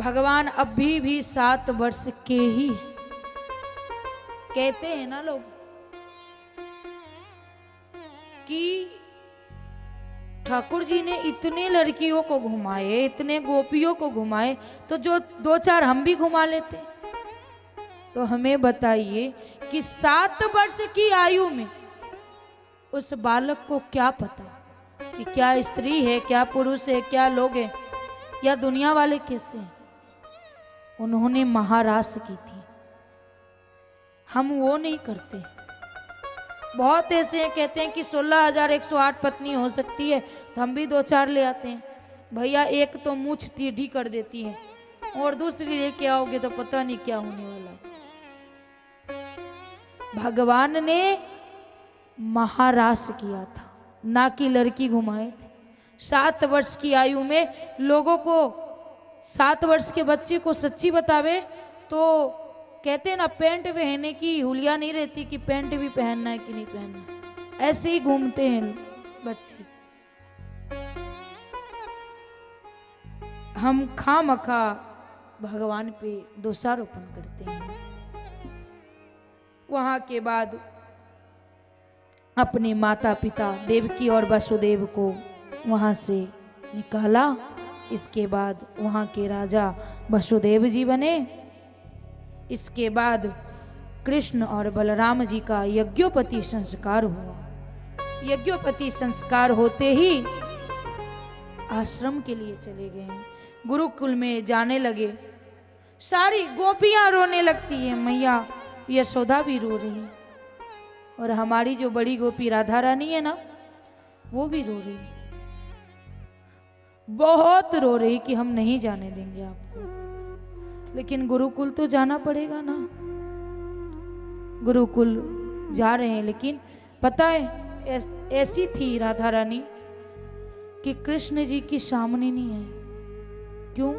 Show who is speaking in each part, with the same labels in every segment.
Speaker 1: भगवान अभी भी 7 वर्ष के ही कहते हैं ना लोग कि ठाकुर जी ने इतने लड़कियों को घुमाए, इतने गोपियों को घुमाए, तो जो 2-4 हम भी घुमा लेते। तो हमें बताइए कि 7 वर्ष की आयु में उस बालक को क्या पता कि क्या स्त्री है, क्या पुरुष है, क्या लोग हैं, या दुनिया वाले कैसे हैं। उन्होंने महारास की थी, हम वो नहीं करते। बहुत ऐसे हैं कहते हैं कि 16,108 पत्नी हो सकती है, तो हम भी 2-4 ले आते हैं। भैया एक तो मूछ टेढ़ी कर देती है और दूसरी लेके आओगे तो पता नहीं क्या होने वाला। भगवान ने महारास किया था, ना कि लड़की घुमाए थे। 7 वर्ष की आयु में लोगों को, 7 वर्ष के बच्चे को सच्ची बतावे तो कहते हैं ना, पैंट पहनने की हुलिया नहीं रहती कि पैंट भी पहनना है कि नहीं पहनना, ऐसे ही घूमते हैं बच्चे। हम खामखा भगवान पे दोषारोपण करते हैं। वहां के बाद अपने माता पिता देवकी और वसुदेव को वहां से निकाला। इसके बाद वहां के राजा वसुदेव जी बने। इसके बाद कृष्ण और बलराम जी का यज्ञोपति संस्कार हुआ। यज्ञोपति संस्कार होते ही आश्रम के लिए चले गए, गुरुकुल में जाने लगे। सारी गोपियां रोने लगती है, मैया यशोदा भी रो रही है, और हमारी जो बड़ी गोपी राधा रानी है ना, वो भी रो रही है, बहुत रो रही कि हम नहीं जाने देंगे आपको। लेकिन गुरुकुल तो जाना पड़ेगा ना। गुरुकुल जा रहे हैं, लेकिन पता है ऐसी थी राधा रानी कि कृष्ण जी की सामने नहीं आई। क्यों?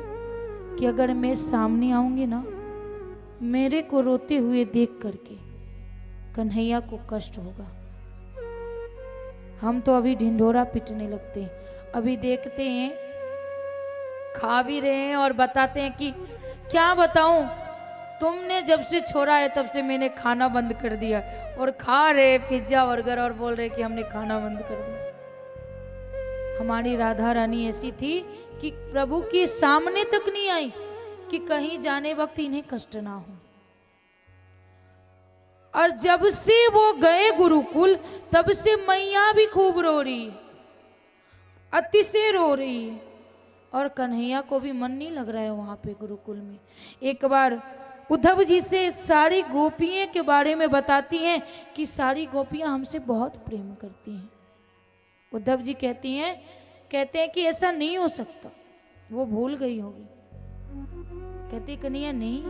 Speaker 1: कि अगर मैं सामने आऊंगी ना, मेरे को रोते हुए देख करके कन्हैया को कष्ट होगा। हम तो अभी ढिंढोरा पिटने लगते हैं। अभी देखते हैं, खा भी रहे हैं और बताते हैं कि क्या बताऊं, तुमने जब से छोड़ा है तब से मैंने खाना बंद कर दिया, और खा रहे पिज्जा बर्गर और बोल रहे कि हमने खाना बंद कर दिया। हमारी राधा रानी ऐसी थी कि प्रभु के सामने तक नहीं आई कि कहीं जाने वक्त इन्हें कष्ट ना हो। और जब से वो गए गुरुकुल, तब से मैया भी खूब रो रही है, अतिशय रो रही है, और कन्हैया को भी मन नहीं लग रहा है वहां पे गुरुकुल में। एक बार उद्धव जी से सारी गोपियों के बारे में बताती हैं कि सारी गोपियां हमसे बहुत प्रेम करती हैं। उद्धव जी कहते हैं कि ऐसा नहीं हो सकता, वो भूल गई होगी। कहती कन्हैया नहीं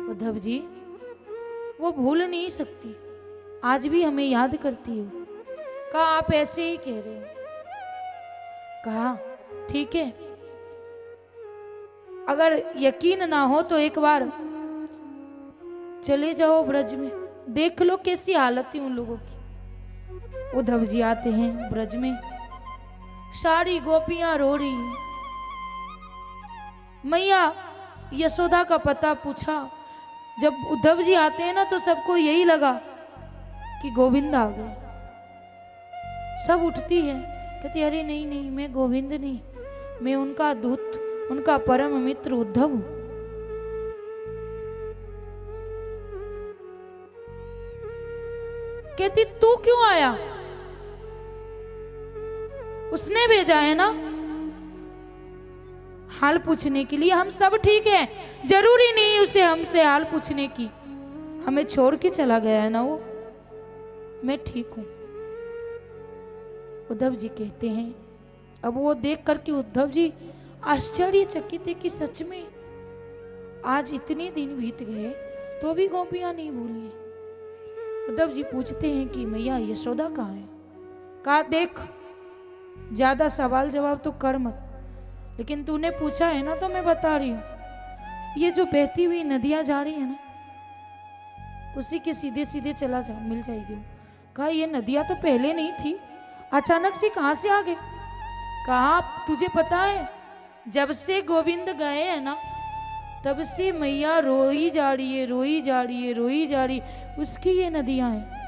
Speaker 1: उद्धव जी, वो भूल नहीं सकती, आज भी हमें याद करती हो। कहा आप ऐसे ही कह रहे हो। कहा ठीक है, अगर यकीन ना हो तो एक बार चले जाओ ब्रज में, देख लो कैसी हालत है उन लोगों की। उद्धव जी आते हैं ब्रज में, सारी गोपियां रो रही हैं। मैया यशोदा का पता पूछा। जब उद्धव जी आते हैं ना, तो सबको यही लगा कि गोविंद आ गए। सब उठती है, कहती अरे नहीं नहीं, मैं गोविंद नहीं, मैं उनका दूत, उनका परम मित्र उद्धव हूं। कहती तू क्यों आया? उसने भेजा है ना हाल पूछने के लिए। हम सब ठीक है, जरूरी नहीं उसे हमसे हाल पूछने की, हमें छोड़ के चला गया है ना वो, मैं ठीक हूं। उद्धव जी कहते हैं, अब वो देख करके उद्धव जी आश्चर्यचकित है कि सच में आज इतने दिन बीत गए तो भी गोपियां नहीं भूली है। उद्धव जी पूछते हैं कि मैया यशोदा कहाँ है? कहा देख, ज्यादा सवाल जवाब तो कर मत, लेकिन तूने पूछा है ना तो मैं बता रही हूँ। ये जो बहती हुई नदियां जा रही है ना, उसी के सीधे सीधे चला जा, मिल जाएगी। कहा ये नदियां तो पहले नहीं थी, अचानक से कहां से आ गए? कहा तुझे पता है, जब से गोविंद गए हैं ना, तब से मैया रोई जा रही है, रोई जा रही है, रोई जा रही है। उसकी ये नदियाँ हैं।